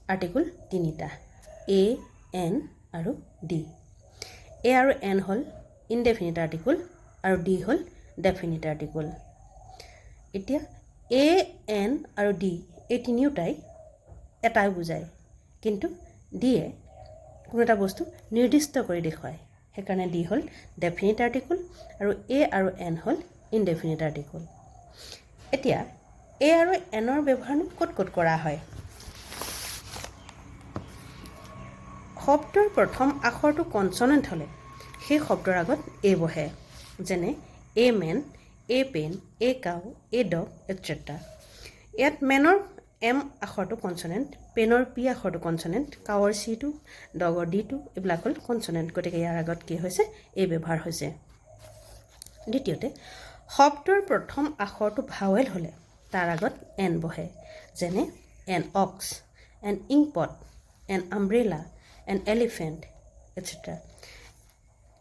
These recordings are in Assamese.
আৰ্টিকল তিনিটা এ এন আৰু ডি এ আৰু এন হ'ল ইনডেফিনিট আৰ্টিকল আৰু ডি হ'ল ডেফিনিট আৰ্টিকল এতিয়া এ এন আৰু ডি এই তিনিওটাই এটাই বুজায় কিন্তু ডিয়ে কোনো এটা বস্তু নিৰ্দিষ্ট কৰি দেখুৱায় সেইকাৰণে ডি হ'ল ডেফিনিট আৰ্টিকল আৰু এন হ'ল ইনডেফিনিট আৰ্টিকল এতিয়া এ আৰু এনৰ ব্যৱহাৰনো ক'ত ক'ত কৰা হয় শব্দৰ প্ৰথম আখৰটো কনচনেণ্ট হ'লে সেই শব্দৰ আগত এ বহে যেনে a man a pen a cow a dog etcetera ইয়াত মেনৰ এম আখৰটো কনচনেণ্ট পেনৰ পি আখৰটো কনচনেণ্ট কাউৰ চিটো ডগৰ ডিটো এইবিলাক হ'ল কনচনেণ্ট গতিকে ইয়াৰ আগত কি হৈছে এ ব্যৱহাৰ হৈছে দ্বিতীয়তে শব্দৰ প্ৰথম আখৰটো ভাৱেল হ'লে তাৰ আগত এন বহে যেনে an ox an inkpot an umbrella an elephant etcetera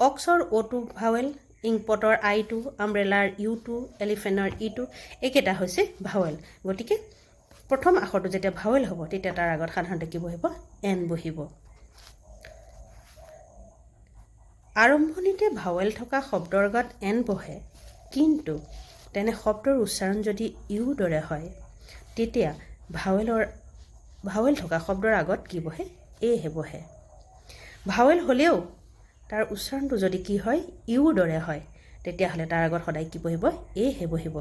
অক্সৰ অ'টো ভাৱেল ইংপটৰ আইটো আমব্ৰেলাৰ ইউটো এলিফেণ্টৰ ইটো এইকেইটা হৈছে ভাৱেল গতিকে প্ৰথম আখৰটো যেতিয়া ভাৱেল হ'ব তেতিয়া তাৰ আগত সাধাৰণতে কি বহিব এন বহিব আৰম্ভণিতে ভাৱেল থকা শব্দৰ আগত এন বহে কিন্তু তেনে শব্দৰ উচ্চাৰণ যদি ইউ দৰে হয় তেতিয়া ভাৱেল থকা শব্দৰ আগত কি বহে এহে বহে ভাৱেল হ'লেও তাৰ উচ্চাৰণটো যদি কি হয় ইউ দৰে হয় তেতিয়াহ'লে তাৰ আগত সদায় কি বহিব এহে বহিব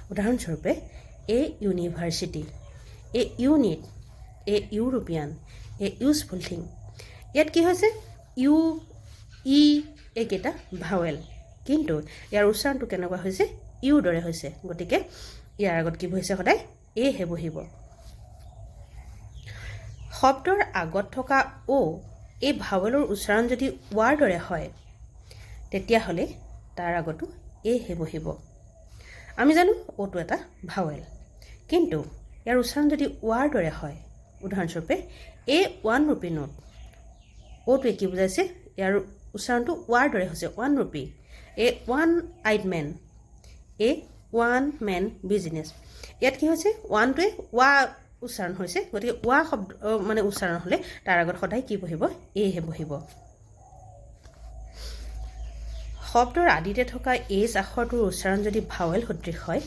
উদাহৰণস্বৰূপে a university a unit a European a useful thing ইয়াত কি হৈছে ইউ ই এইকেইটা ভাৱেল কিন্তু ইয়াৰ উচ্চাৰণটো কেনেকুৱা হৈছে ইউ দৰে হৈছে গতিকে ইয়াৰ আগত কি বহিছে সদায় এহে বহিব শব্দৰ আগত থকা অ এই ভাৱেলৰ উচ্চাৰণ যদি ৱাৰ দৰে হয় তেতিয়াহ'লে তাৰ আগতো এহে বহিব আমি জানো অটো এটা ভাৱেল কিন্তু ইয়াৰ উচ্চাৰণ যদি ৱাৰ দৰে হয় উদাহৰণস্বৰূপে এ ওৱান ৰুপি নোট অটোৱে কি বুজাইছে ইয়াৰ উচ্চাৰণটো ৱাৰ দৰে হৈছে ওৱান ৰুপি এ ওৱান আইড মেন এ ওৱান মেন বিজনেছ ইয়াত কি হৈছে ওৱানটোৱে ৱা উচ্চাৰণ হৈছে গতিকে ৱা শব্দ মানে উচ্চাৰণ হ'লে তাৰ আগত সদায় কি বহিব এহে বহিব শব্দৰ আদিতে থকা এইচ আখৰটোৰ উচ্চাৰণ যদি ভাৱেল সদৃশ হয়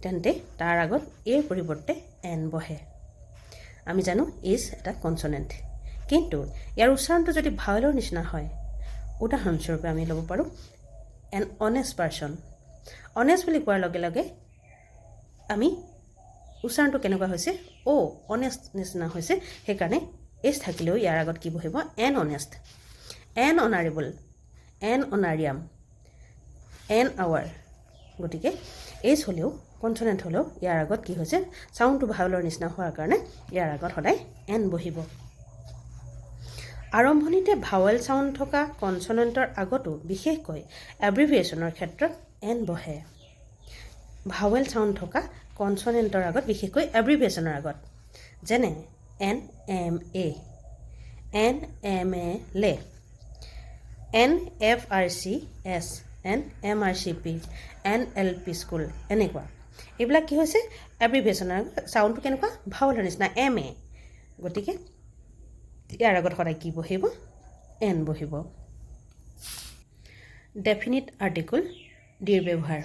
তেন্তে তাৰ আগত এৰ পৰিৱৰ্তে এন বহে আমি জানো এইচ এটা কনচনেণ্ট কিন্তু ইয়াৰ উচ্চাৰণটো যদি ভাৱেলৰ নিচিনা হয় উদাহৰণস্বৰূপে আমি ল'ব পাৰোঁ এন অনেষ্ট পাৰ্চন অনেষ্ট বুলি কোৱাৰ লগে লগে আমি উচ্চাৰণটো কেনেকুৱা হৈছে অনেষ্ট নিচিনা হৈছে সেইকাৰণে এইচ থাকিলেও ইয়াৰ আগত কি বহিব an honest an honourable an honorarium an hour গতিকে এইচ হ'লেও কনচনেণ্ট হ'লেও ইয়াৰ আগত কি হৈছে চাউণ্ডটো ভাৱেলৰ নিচিনা হোৱাৰ কাৰণে ইয়াৰ আগত সদায় এন বহিব আৰম্ভণিতে ভাৱেল চাউণ্ড থকা কনচনেণ্টৰ আগতো বিশেষকৈ এব্ৰিভিয়েশ্যনৰ ক্ষেত্ৰত এন বহে ভাৱেল চাউণ্ড থকা কনচনেণ্টৰ আগত বিশেষকৈ এব্ৰিভিয়েশ্যনৰ আগত যেনে এন এম এ লে N F R C S N M R C P N L P school এনেকুৱা এইবিলাক কি হৈছে এব্ৰিভিয়েশ্যনৰ চাউণ্ডটো কেনেকুৱা ভাৱেলৰ নিচিনা এম এ গতিকে ইয়াৰ আগত সদায় কি বহিব এন বহিব ডেফিনিট আৰ্টিকল ডিৰ ব্যৱহাৰ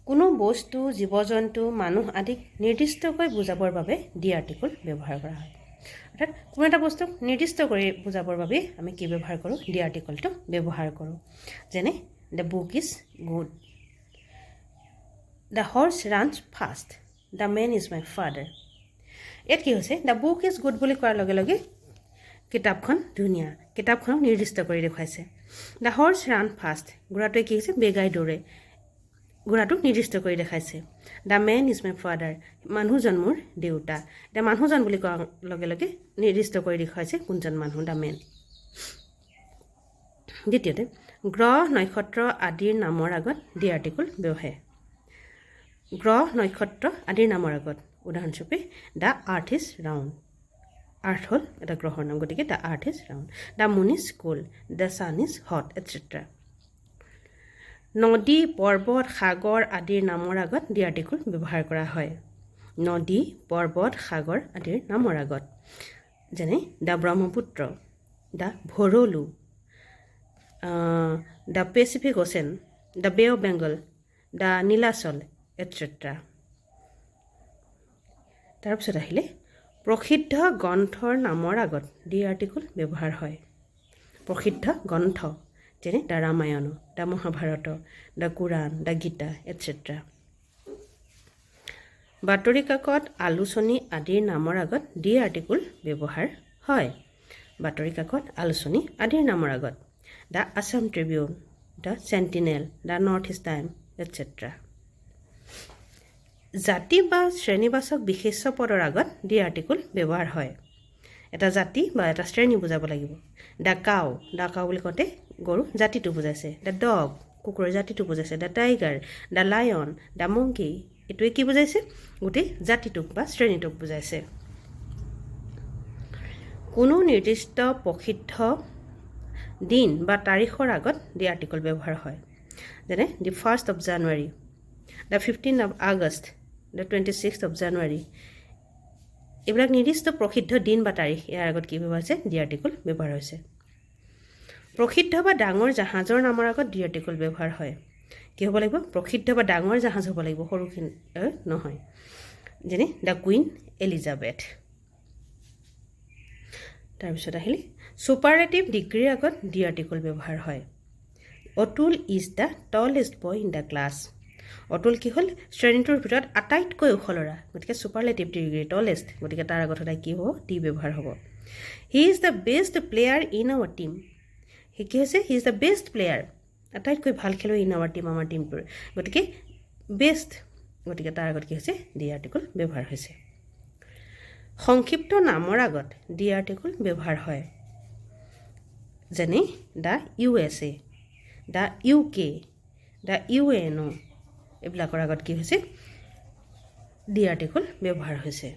কোনো বস্তু জীৱ জন্তু মানুহ আদিক নিৰ্দিষ্টকৈ বুজাবৰ বাবে ডি আৰ্টিকল ব্যৱহাৰ কৰা হয় অৰ্থাৎ কোনো এটা বস্তুক নিৰ্দিষ্ট কৰি বুজাবৰ বাবে আমি কি ব্যৱহাৰ কৰোঁ ডি আৰ্টিকলটো ব্যৱহাৰ কৰোঁ যেনে the book is good the horse runs fast the man is my father ইয়াত কি হৈছে দ্য বুক ইজ গুড বুলি কোৱাৰ লগে লগে কিতাপখন ধুনীয়া কিতাপখনক নিৰ্দিষ্ট কৰি দেখুৱাইছে দ্য হৰ্চ ৰান ফাষ্ট ঘোঁৰাটোৱে কি হৈছে বেগাই দৌৰে ঘোঁৰাটোক নিৰ্দিষ্ট কৰি দেখাইছে the man is my father মানুহজন মোৰ দেউতা এতিয়া মানুহজন বুলি কোৱাৰ লগে লগে নিৰ্দিষ্ট কৰি দেখুৱাইছে কোনজন মানুহ দ্য মেন দ্বিতীয়তে গ্ৰহ নক্ষত্ৰ আদিৰ নামৰ আগত ডি আৰ্টিকল বহে গ্ৰহ নক্ষত্ৰ আদিৰ নামৰ আগত উদাহৰণস্বৰূপে the earth is round earth হ'ল এটা গ্ৰহৰ নাম গতিকে the earth is round the moon is cold the sun is hot etcetera নদী পৰ্বত সাগৰ আদিৰ নামৰ আগত ডি আৰ্টিকল ব্যৱহাৰ কৰা হয় নদী পৰ্বত সাগৰ আদিৰ নামৰ আগত যেনে the Brahmaputra the Bharalu the Pacific ocean the bay of Bengal the Nilachal etcetera তাৰপিছত আহিলে প্ৰসিদ্ধ গ্ৰন্থৰ নামৰ আগত দি আৰ্টিকল ব্যৱহাৰ হয় প্ৰসিদ্ধ গ্ৰন্থ যেনে the Ramayana the Mahabharata the Quran the Gita etcetera বাতৰি কাকত আলোচনী আদিৰ নামৰ আগত দি আৰ্টিকল ব্যৱহাৰ হয় বাতৰি কাকত আলোচনী আদিৰ নামৰ আগত the Assam Tribune the sentinel the north east time etcetera জাতি বা শ্ৰেণীবাচক বিশেষ্য পদৰ আগত দি আৰ্টিকল ব্যৱহাৰ হয় এটা জাতি বা এটা শ্ৰেণী বুজাব লাগিব দ্য কাউ বুলি কওঁতে গৰু জাতিটো বুজাইছে দ্য ডগ কুকুৰৰ জাতিটো বুজাইছে the tiger the lion the monkey এইটোৱে কি বুজাইছে গোটেই জাতিটোক বা শ্ৰেণীটোক বুজাইছে কোনো নিৰ্দিষ্ট প্ৰসিদ্ধ দিন বা তাৰিখৰ আগত দি আৰ্টিকল ব্যৱহাৰ হয় যেনে দি 1st of January the 15th of August the 26th of January এইবিলাক নিৰ্দিষ্ট প্ৰসিদ্ধ দিন বা তাৰিখ ইয়াৰ আগত কি ব্যৱহাৰ হৈছে দি আৰ্টিকল ব্যৱহাৰ হৈছে প্ৰসিদ্ধ বা ডাঙৰ জাহাজৰ নামৰ আগত দি আৰ্টিকল ব্যৱহাৰ হয় কি হ'ব লাগিব প্ৰসিদ্ধ বা ডাঙৰ জাহাজ হ'ব লাগিব সৰুখিনি নহয় যেনে দ্য কুইন এলিজাবেথ তাৰপিছত আহিলে ছুপাৰলেটিভ ডিগ্ৰীৰ আগত দি আৰ্টিকল ব্যৱহাৰ হয় Atul is the টলেষ্ট boy in the class Atul কি হ'ল শ্ৰেণীটোৰ ভিতৰত আটাইতকৈ ওখ ল'ৰা গতিকে ছুপাৰলেটিভ ডিগ্ৰী টলেষ্ট গতিকে তাৰ আগত সদায় কি হ'ব দি ব্যৱহাৰ হ'ব he is the best player in our team সি কি হৈছে he is the best player আটাইতকৈ ভাল খেলুৱৈ ইন আৱাৰ টীম আমাৰ টীমটোৰ গতিকে বেষ্ট গতিকে তাৰ আগত কি হৈছে দি আৰ্টিকল ব্যৱহাৰ হৈছে সংক্ষিপ্ত নামৰ আগত দি আৰ্টিকল ব্যৱহাৰ হয় যেনে the USA the UK the UNO এইবিলাকৰ আগত কি হৈছে দি আৰ্টিকল ব্যৱহাৰ হৈছে